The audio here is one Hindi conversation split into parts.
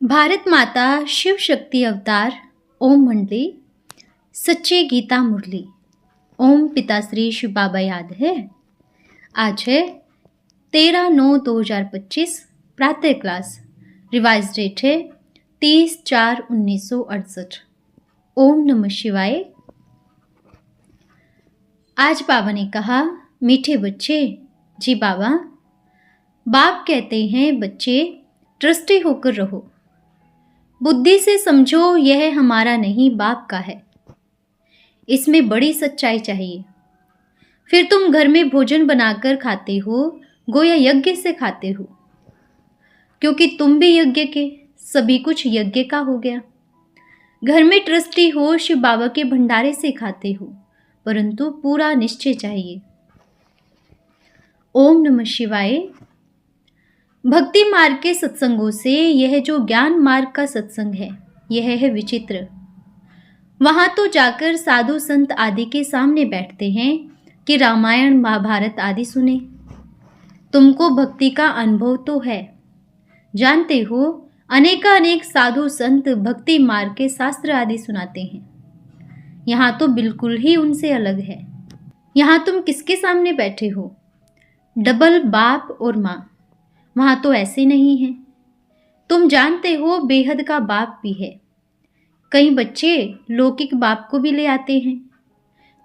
भारत माता शिव शक्ति अवतार ओम मंडली सच्चे गीता मुरली। ओम पिताश्री शिव बाबा याद है। आज है 13/9/2025 प्रातः क्लास। रिवाइज डेट है 30/4/1968। ओम नमः शिवाय। आज बाबा ने कहा, मीठे बच्चे। जी बाबा, बाप कहते हैं बच्चे ट्रस्टी होकर रहो, बुद्धि से समझो यह हमारा नहीं बाप का है। इसमें बड़ी सच्चाई चाहिए। फिर तुम घर में भोजन बनाकर खाते हो, गोया यज्ञ से खाते हो, क्योंकि तुम भी यज्ञ के, सभी कुछ यज्ञ का हो गया। घर में ट्रस्टी हो, शिव बाबा के भंडारे से खाते हो, परंतु पूरा निश्चय चाहिए। ओम नमः शिवाय। भक्ति मार्ग के सत्संगों से यह जो ज्ञान मार्ग का सत्संग है, यह है विचित्र। वहां तो जाकर साधु संत आदि के सामने बैठते हैं कि रामायण महाभारत आदि सुने। तुमको भक्ति का अनुभव तो है, जानते हो अनेकानेक साधु संत भक्ति मार्ग के शास्त्र आदि सुनाते हैं। यहाँ तो बिल्कुल ही उनसे अलग है। यहाँ तुम किसके सामने बैठे हो? डबल बाप और माँ। वहाँ तो ऐसे नहीं है। तुम जानते हो बेहद का बाप भी है। कई बच्चे लौकिक बाप को भी ले आते हैं,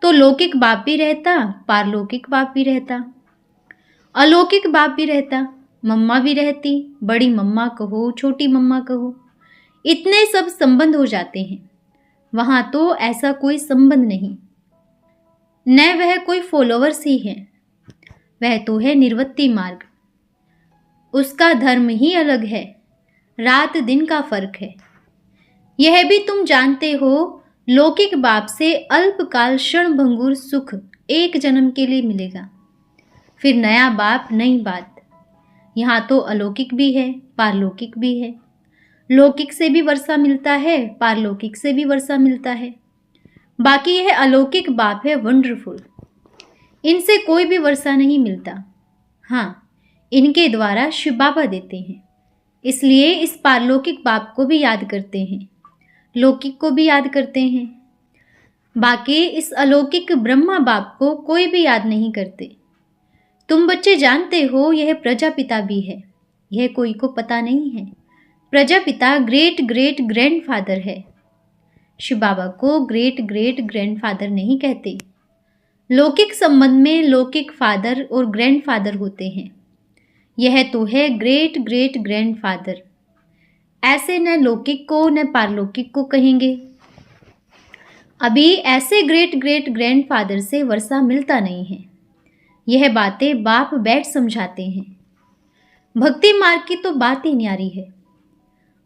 तो लौकिक बाप भी रहता, पारलौकिक बाप भी रहता, अलौकिक बाप भी रहता, मम्मा भी रहती, बड़ी मम्मा कहो, छोटी मम्मा कहो, इतने सब संबंध हो जाते हैं। वहाँ तो ऐसा कोई संबंध नहीं। न वह कोई फॉलोवर्स ही है, वह तो है निर्वृत्ति मार्ग। उसका धर्म ही अलग है, रात दिन का फर्क है। यह भी तुम जानते हो, लौकिक बाप से अल्पकाल क्षणभंगुर सुख एक जन्म के लिए मिलेगा, फिर नया बाप नई बात। यहाँ तो अलौकिक भी है, पारलौकिक भी है। लौकिक से भी वर्षा मिलता है, पारलौकिक से भी वर्षा मिलता है। बाकी यह अलौकिक बाप है वंडरफुल, इनसे कोई भी वर्षा नहीं मिलता। हाँ, इनके द्वारा शिव बाबा देते हैं, इसलिए इस पारलौकिक बाप को भी याद करते हैं, लौकिक को भी याद करते हैं। बाकी इस अलौकिक ब्रह्मा बाप को कोई भी याद नहीं करते। तुम बच्चे जानते हो यह प्रजापिता भी है, यह कोई को पता नहीं है। प्रजापिता ग्रेट ग्रेट ग्रैंडफादर है। शिव बाबा को ग्रेट ग्रेट ग्रैंडफादर नहीं कहते। लौकिक संबंध में लौकिक फादर और ग्रैंडफादर होते हैं। यह तो है ग्रेट ग्रेट ग्रैंडफादर। ऐसे न लौकिक को न पारलौकिक को कहेंगे। अभी ऐसे ग्रेट ग्रेट ग्रैंडफादर से वर्षा मिलता नहीं है। यह बातें बाप बैठ समझाते हैं। भक्ति मार्ग की तो बात ही न्यारी है।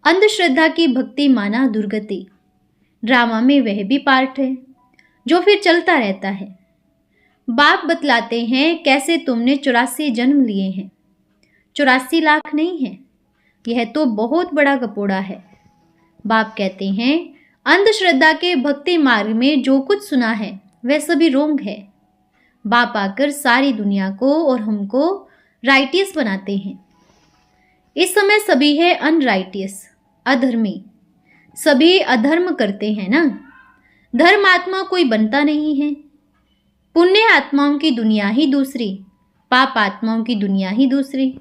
अंधश्रद्धा की भक्ति माना दुर्गति। ड्रामा में वह भी पार्ट है जो फिर चलता रहता है। बाप बतलाते हैं कैसे तुमने 84 जन्म लिए हैं। 84 लाख नहीं है, यह तो बहुत बड़ा कपोड़ा है। बाप कहते हैं अंधश्रद्धा के भक्ति मार्ग में जो कुछ सुना है वह सभी रोंग है। बाप आकर सारी दुनिया को और हमको राइटियस बनाते हैं। इस समय सभी है अनराइटियस, अधर्मी। सभी अधर्म करते हैं ना। धर्म आत्मा कोई बनता नहीं है। पुण्य आत्माओं की दुनिया ही दूसरी, पाप आत्माओं की दुनिया ही दूसरी।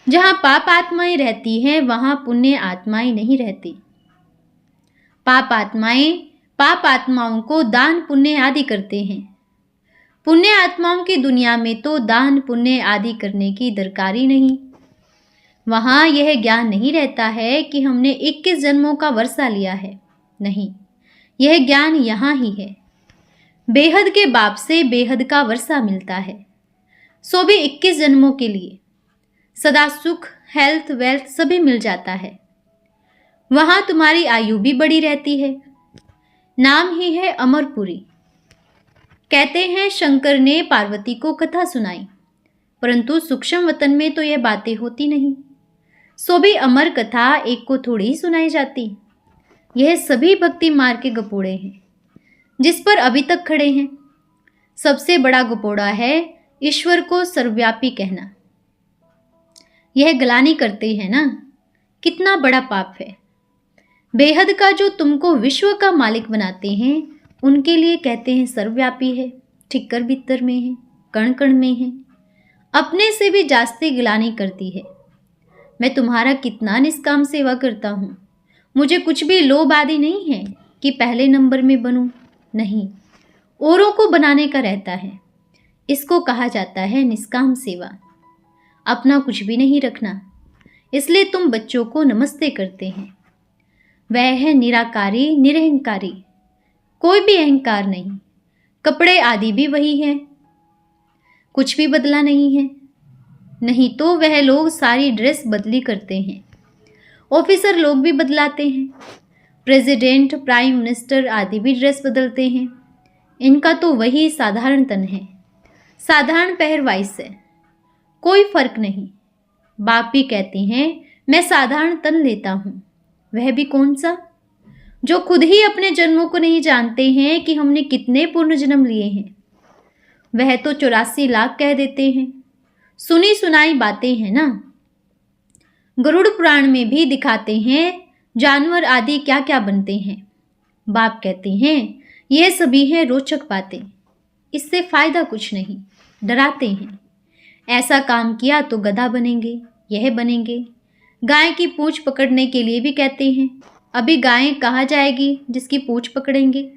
जहाँ पाप आत्माएं रहती हैं वहाँ पुण्य आत्माएं नहीं रहती। पाप आत्माओं को दान पुण्य आदि करते हैं। पुण्य आत्माओं की दुनिया में तो दान पुण्य आदि करने की दरकारी नहीं। वहाँ यह ज्ञान नहीं रहता है कि हमने 21 जन्मों का वर्षा लिया है। नहीं, यह ज्ञान यहाँ ही है। बेहद के बाप से बेहद का वर्षा मिलता है, सो भी 21 जन्मों के लिए। सदा सुख, हेल्थ, वेल्थ सभी मिल जाता है। वहाँ तुम्हारी आयु भी बड़ी रहती है। नाम ही है अमरपुरी। कहते हैं शंकर ने पार्वती को कथा सुनाई, परंतु सूक्ष्म वतन में तो यह बातें होती नहीं। सो भी अमर कथा एक को थोड़ी ही सुनाई जाती। यह सभी भक्ति मार्ग के गपोड़े हैं जिस पर अभी तक खड़े हैं। सबसे बड़ा गपोड़ा है ईश्वर को सर्वव्यापी कहना। यह ग्लानि करते हैं ना, कितना बड़ा पाप है। बेहद का जो तुमको विश्व का मालिक बनाते हैं, उनके लिए कहते हैं सर्वव्यापी है, ठिक्कर बित्तर में है, कण कण में है, अपने से भी जास्ती गिलानी करती है। मैं तुम्हारा कितना निष्काम सेवा करता हूँ। मुझे कुछ भी लोभ आदि नहीं है कि पहले नंबर में बनूं, नहीं, औरों को बनाने का रहता है। इसको कहा जाता है निष्काम सेवा। अपना कुछ भी नहीं रखना, इसलिए तुम बच्चों को नमस्ते करते हैं। वह है निराकारी, निरहंकारी, कोई भी अहंकार नहीं। कपड़े आदि भी वही हैं, कुछ भी बदला नहीं है। नहीं तो वह लोग सारी ड्रेस बदली करते हैं। ऑफिसर लोग भी बदलाते हैं, प्रेसिडेंट, प्राइम मिनिस्टर आदि भी ड्रेस बदलते हैं। इनका तो वही साधारण तन है, साधारण पहरवाइश है, कोई फर्क नहीं। बाप भी कहते हैं मैं साधारण तन लेता हूँ। वह भी कौन सा, जो खुद ही अपने जन्मों को नहीं जानते हैं कि हमने कितने पूर्ण जन्म लिए हैं। वह तो 84 लाख कह देते हैं। सुनी सुनाई बातें हैं ना। गरुड़ पुराण में भी दिखाते हैं जानवर आदि क्या क्या बनते हैं। बाप कहते हैं यह सभी हैं रोचक बातें, इससे फायदा कुछ नहीं, डराते हैं। ऐसा काम किया तो गधा बनेंगे, यह बनेंगे। गाय की पूंछ पकड़ने के लिए भी कहते हैं, अभी गाय कहाँ जाएगी जिसकी पूंछ पकड़ेंगे।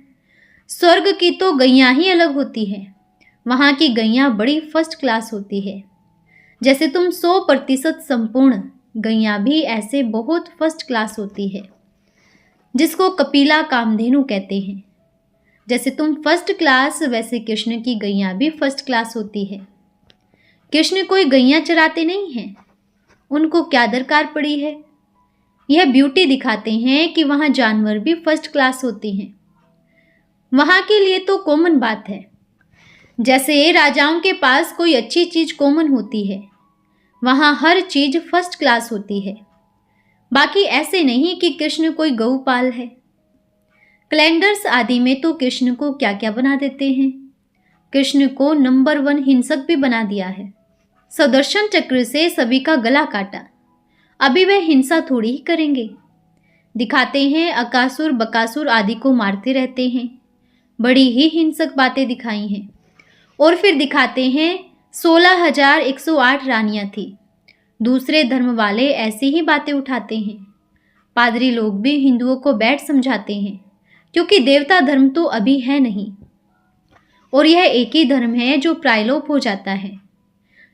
स्वर्ग की तो गैयां ही अलग होती है, वहाँ की गैयां बड़ी फर्स्ट क्लास होती है। जैसे तुम 100% संपूर्ण, गैयां भी ऐसे बहुत फर्स्ट क्लास होती है, जिसको कपिला कामधेनु कहते हैं। जैसे तुम फर्स्ट क्लास, वैसे कृष्ण की गैयां भी फर्स्ट क्लास होती है। कृष्ण कोई गैयां चराते नहीं हैं, उनको क्या दरकार पड़ी है। यह ब्यूटी दिखाते हैं कि वहाँ जानवर भी फर्स्ट क्लास होती हैं। वहाँ के लिए तो कॉमन बात है। जैसे राजाओं के पास कोई अच्छी चीज कॉमन होती है, वहाँ हर चीज फर्स्ट क्लास होती है। बाकी ऐसे नहीं कि कृष्ण कोई गौपाल है। कैलेंडर्स आदि में तो कृष्ण को क्या क्या बना देते हैं। कृष्ण को नंबर 1 हिंसक भी बना दिया है। सुदर्शन चक्र से सभी का गला काटा। अभी वह हिंसा थोड़ी ही करेंगे। दिखाते हैं अकासुर बकासुर आदि को मारते रहते हैं, बड़ी ही हिंसक बातें दिखाई हैं। और फिर दिखाते हैं 16,108 रानियां थी। दूसरे धर्म वाले ऐसी ही बातें उठाते हैं। पादरी लोग भी हिंदुओं को बैठ समझाते हैं, क्योंकि देवता धर्म तो अभी है नहीं, और यह एक ही धर्म है जो प्रायलोप हो जाता है।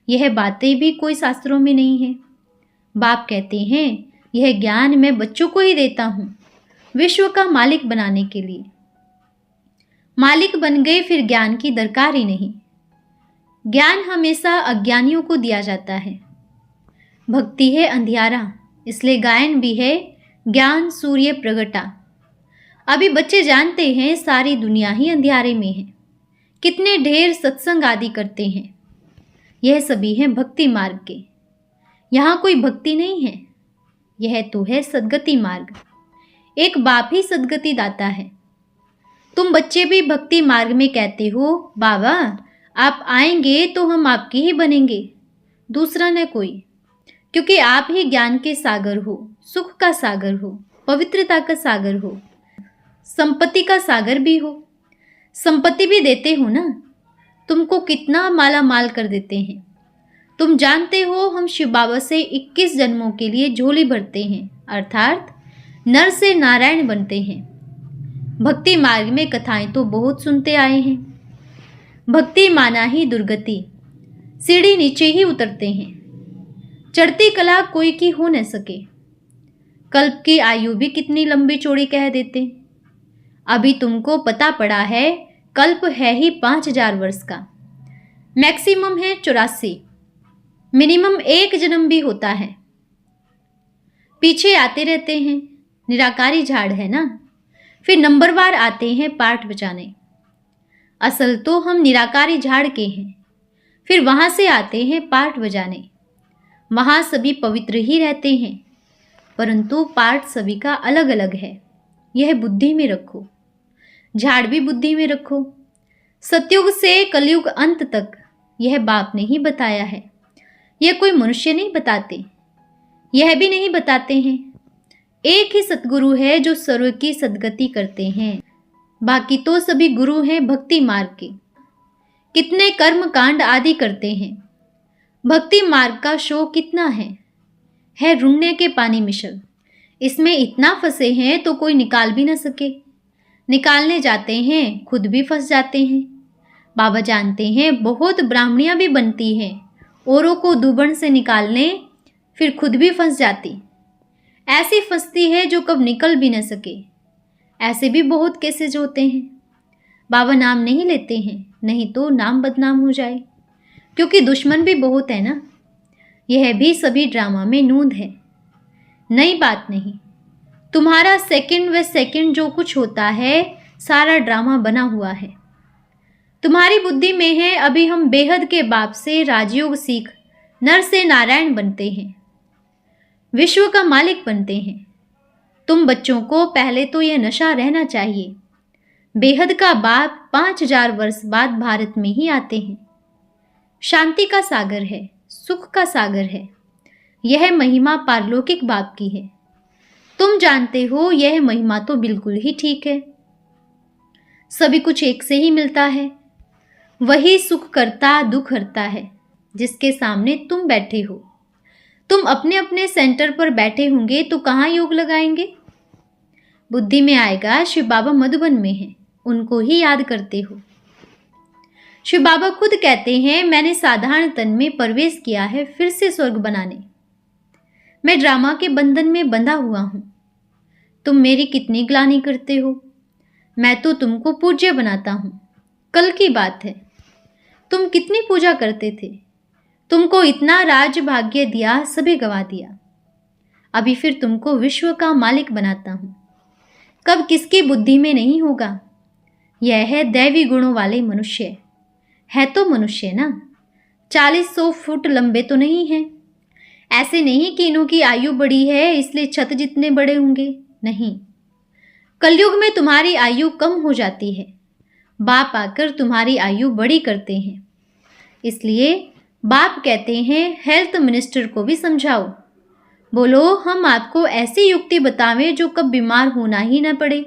यह बातें भी कोई शास्त्रों में नहीं है। बाप कहते हैं यह ज्ञान मैं बच्चों को ही देता हूँ, विश्व का मालिक बनाने के लिए। मालिक बन गए फिर ज्ञान की दरकार ही नहीं। ज्ञान हमेशा अज्ञानियों को दिया जाता है। भक्ति है अंधियारा, इसलिए गायन भी है ज्ञान सूर्य प्रगटा। अभी बच्चे जानते हैं सारी दुनिया ही अंधियारे में है। कितने ढेर सत्संग आदि करते हैं। यह सभी हैं भक्ति मार्ग के। यहाँ कोई भक्ति नहीं है, यह तो है सद्गति मार्ग। एक बाप ही सद्गति दाता है। तुम बच्चे भी भक्ति मार्ग में कहते हो बाबा आप आएंगे तो हम आपके ही बनेंगे, दूसरा न कोई, क्योंकि आप ही ज्ञान के सागर हो, सुख का सागर हो, पवित्रता का सागर हो, संपत्ति का सागर भी हो। संपत्ति भी देते हो ना, तुमको कितना माला माल कर देते हैं। तुम जानते हो हम शिव बाबा से 21 जन्मों के लिए झोली भरते हैं, अर्थात नर से नारायण बनते हैं। भक्ति मार्ग में कथाएं तो बहुत सुनते आए हैं। भक्ति माना ही दुर्गति, सीढ़ी नीचे ही उतरते हैं। चढ़ती कला कोई की हो न सके। कल्प की आयु भी कितनी लंबी चौड़ी कह देते। अभी तुमको पता पड़ा है कल्प है ही 5000 वर्ष का, मैक्सिमम है 84, मिनिमम 1 जन्म भी होता है। पीछे आते रहते हैं, निराकारी झाड़ है ना। फिर नंबरवार आते हैं पाठ बचाने। असल तो हम निराकारी झाड़ के हैं, फिर वहां से आते हैं पाठ बजाने। वहां सभी पवित्र ही रहते हैं, परंतु पाठ सभी का अलग अलग है। यह बुद्धि में रखो। झाड़ भी बुद्धि में रखो। सतयुग से कलयुग अंत तक यह बाप ने ही बताया है, यह कोई मनुष्य नहीं बताते। यह भी नहीं बताते हैं। एक ही सतगुरु है जो सर्व की सद्गति करते हैं, बाकी तो सभी गुरु हैं भक्ति मार्ग के। कितने कर्म कांड आदि करते हैं। भक्ति मार्ग का शो कितना है रुणने के पानी मिशल। इसमें इतना फंसे हैं तो कोई निकाल भी न सके। निकालने जाते हैं खुद भी फंस जाते हैं। बाबा जानते हैं बहुत ब्राह्मणियां भी बनती हैं, औरों को दुबन से निकालने, फिर खुद भी फंस जाती। ऐसी फंसती है जो कब निकल भी न सके। ऐसे भी बहुत केसेज होते हैं। बाबा नाम नहीं लेते हैं, नहीं तो नाम बदनाम हो जाए, क्योंकि दुश्मन भी बहुत है ना। यह भी सभी ड्रामा में नूंद है, नई बात नहीं। तुम्हारा सेकंड व सेकंड जो कुछ होता है सारा ड्रामा बना हुआ है। तुम्हारी बुद्धि में है अभी हम बेहद के बाप से राजयोग सीख नर से नारायण बनते हैं, विश्व का मालिक बनते हैं। तुम बच्चों को पहले तो यह नशा रहना चाहिए। बेहद का बाप 5000 वर्ष बाद भारत में ही आते हैं। शांति का सागर है, सुख का सागर है। यह महिमा पारलौकिक बाप की है। तुम जानते हो यह महिमा तो बिल्कुल ही ठीक है। सभी कुछ एक से ही मिलता है। वही सुख करता दुख हरता है जिसके सामने तुम बैठे हो। तुम अपने अपने सेंटर पर बैठे होंगे तो कहाँ योग लगाएंगे? बुद्धि में आएगा शिव बाबा मधुबन में हैं, उनको ही याद करते हो। शिव बाबा खुद कहते हैं मैंने साधारण तन में प्रवेश किया है फिर से स्वर्ग बनाने। मैं ड्रामा के बंधन में बंधा हुआ हूं। तुम मेरी कितनी ग्लानि करते हो। मैं तो तुमको पूज्य बनाता हूं। कल की बात है, तुम कितनी पूजा करते थे। तुमको इतना राज भाग्य दिया, सभी गवा दिया। अभी फिर तुमको विश्व का मालिक बनाता हूं। कब किसकी बुद्धि में नहीं होगा। यह है दैवी गुणों वाले मनुष्य। है तो मनुष्य ना, 40-100 फुट लंबे तो नहीं हैं। ऐसे नहीं कि इन्हों की आयु बड़ी है इसलिए छत जितने बड़े होंगे, नहीं। कलयुग में तुम्हारी आयु कम हो जाती है। बाप आकर तुम्हारी आयु बड़ी करते हैं। इसलिए बाप कहते हैं हेल्थ मिनिस्टर को भी समझाओ। बोलो हम आपको ऐसी युक्ति बतावें जो कब बीमार होना ही न पड़े।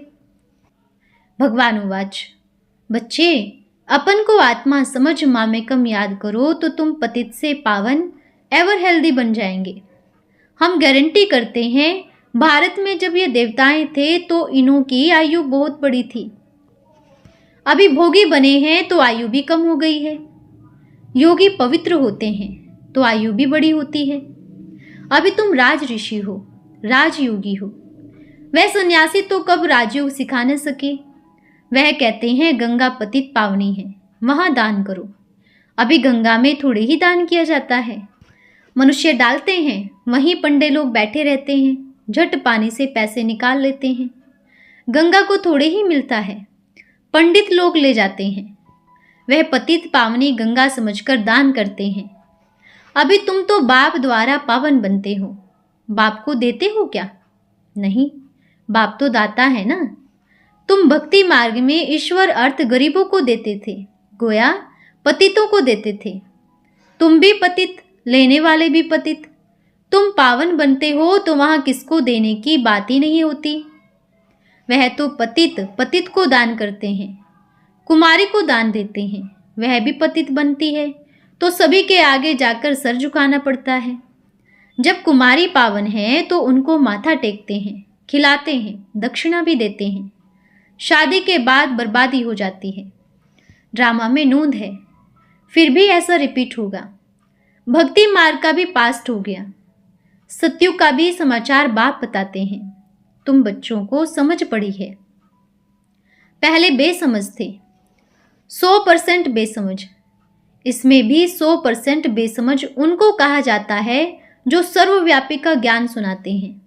भगवान उवाच, बच्चे अपन को आत्मा समझ मामेकम याद करो तो तुम पतित से पावन एवर हेल्दी बन जाएंगे। हम गारंटी करते हैं भारत में जब ये देवताएं थे तो इन्हों की आयु बहुत बड़ी थी। अभी भोगी बने हैं तो आयु भी कम हो गई है। योगी पवित्र होते हैं तो आयु भी बड़ी होती है। अभी तुम राज ऋषि हो, राजयोगी हो। वह सन्यासी तो कब राजयोग सिखा न सके। वह कहते हैं गंगा पतित पावनी है, वहां दान करो। अभी गंगा में थोड़े ही दान किया जाता है। मनुष्य डालते हैं, वहीं पंडे लोग बैठे रहते हैं, झट पानी से पैसे निकाल लेते हैं। गंगा को थोड़े ही मिलता है, पंडित लोग ले जाते हैं। वह पतित पावनी गंगा समझकर दान करते हैं। अभी तुम तो बाप द्वारा पावन बनते हो। बाप को देते हो क्या? नहीं, बाप तो दाता है ना। तुम भक्ति मार्ग में ईश्वर अर्थ गरीबों को देते थे, गोया पतितों को देते थे। तुम भी पतित, लेने वाले भी पतित। तुम पावन बनते हो तो वहां किसको देने की बात ही नहीं होती। वह तो पतित पतित को दान करते हैं, कुमारी को दान देते हैं, वह भी पतित बनती है तो सभी के आगे जाकर सर झुकाना पड़ता है। जब कुमारी पावन है तो उनको माथा टेकते हैं, खिलाते हैं, दक्षिणा भी देते हैं। शादी के बाद बर्बादी हो जाती है। ड्रामा में नूंद है, फिर भी ऐसा रिपीट होगा। भक्ति मार्ग का भी पास्ट हो गया। सत्युग का भी समाचार बाप बताते हैं। तुम बच्चों को समझ पड़ी है। पहले बेसमझ थे, 100% बेसमझ। इसमें भी 100% बेसमझ उनको कहा जाता है जो सर्वव्यापी का ज्ञान सुनाते हैं।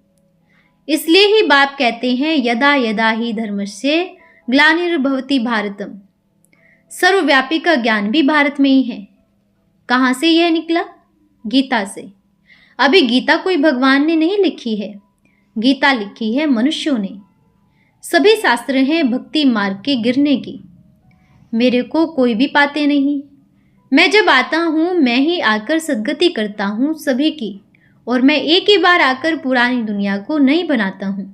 इसलिए ही बाप कहते हैं यदा यदा ही धर्मस्य ग्लानिर्भवति भारतम। सर्वव्यापी का ज्ञान भी भारत में ही है। कहाँ से यह निकला? गीता से। अभी गीता कोई भगवान ने नहीं लिखी है, गीता लिखी है मनुष्यों ने। सभी शास्त्र हैं भक्ति मार्ग के गिरने की। मेरे को कोई भी पाते नहीं। मैं जब आता हूँ मैं ही आकर सद्गति करता हूँ सभी की, और मैं एक ही बार आकर पुरानी दुनिया को नई बनाता हूँ।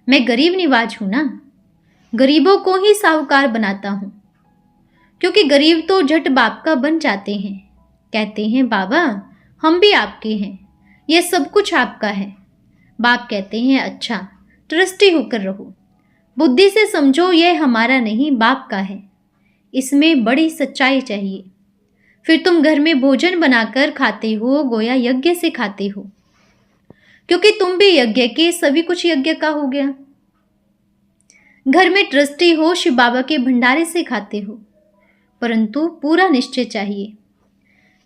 मैं गरीब निवाज हूँ ना, गरीबों को ही साहूकार बनाता हूँ, क्योंकि गरीब तो झट बाप का बन जाते हैं। कहते हैं बाबा हम भी आपके हैं, ये सब कुछ आपका है। बाप कहते हैं अच्छा ट्रस्टी होकर रहो, बुद्धि से समझो यह हमारा नहीं बाप का है। इसमें बड़ी सच्चाई चाहिए। फिर तुम घर में भोजन बनाकर खाते हो गोया यज्ञ से खाते हो, क्योंकि तुम भी यज्ञ के सभी कुछ यज्ञ का हो गया। घर में ट्रस्टी हो शिव बाबा के भंडारे से खाते हो, परंतु पूरा निश्चय चाहिए।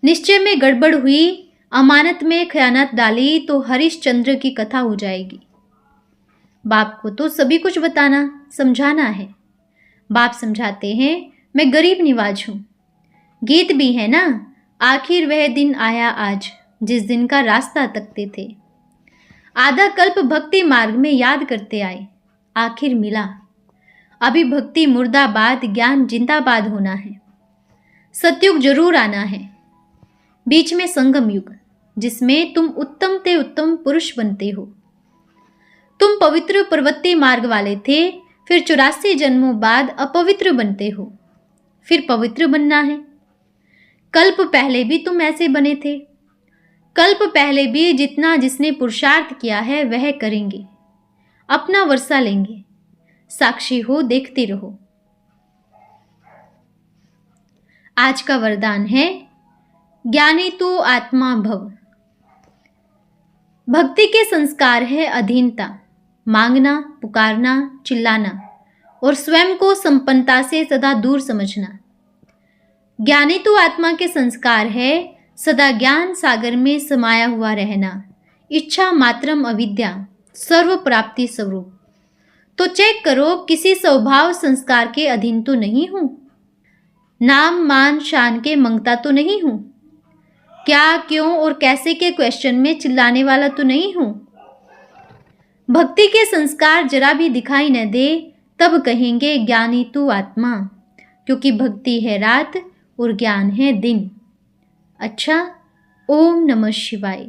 निश्चय में गड़बड़ हुई, अमानत में खयानत डाली तो हरिश्चंद्र की कथा हो जाएगी। बाप को तो सभी कुछ बताना समझाना है। बाप समझाते हैं मैं गरीब निवाज हूँ। गीत भी है ना, आखिर वह दिन आया आज जिस दिन का रास्ता तकते थे। आधा कल्प भक्ति मार्ग में याद करते आए, आखिर मिला। अभी भक्ति मुर्दाबाद, ज्ञान जिंदाबाद होना है। सतयुग जरूर आना है, बीच में संगम युग, जिसमें तुम उत्तम ते उत्तम पुरुष बनते हो। तुम पवित्र प्रवृत्ति मार्ग वाले थे, फिर 84 जन्मों बाद अपवित्र बनते हो, फिर पवित्र बनना है। कल्प पहले भी तुम ऐसे बने थे। कल्प पहले भी जितना जिसने पुरुषार्थ किया है वह करेंगे, अपना वर्षा लेंगे। साक्षी हो, देखते रहो। आज का वरदान है ज्ञानी तू आत्मा भव। भक्ति के संस्कार है अधीनता, मांगना, पुकारना, चिल्लाना और स्वयं को संपन्नता से सदा दूर समझना। ज्ञानी तो आत्मा के संस्कार है सदा ज्ञान सागर में समाया हुआ रहना, इच्छा मात्रम अविद्या, सर्व प्राप्ति स्वरूप। तो चेक करो किसी स्वभाव संस्कार के अधीन तो नहीं हूं, नाम मान शान के मंगता तो नहीं हूं, क्या क्यों और कैसे के क्वेश्चन में चिल्लाने वाला तो नहीं हूं। भक्ति के संस्कार जरा भी दिखाई न दे तब कहेंगे ज्ञानी तू आत्मा, क्योंकि भक्ति है रात और ज्ञान है दिन। अच्छा, ओम नमः शिवाय।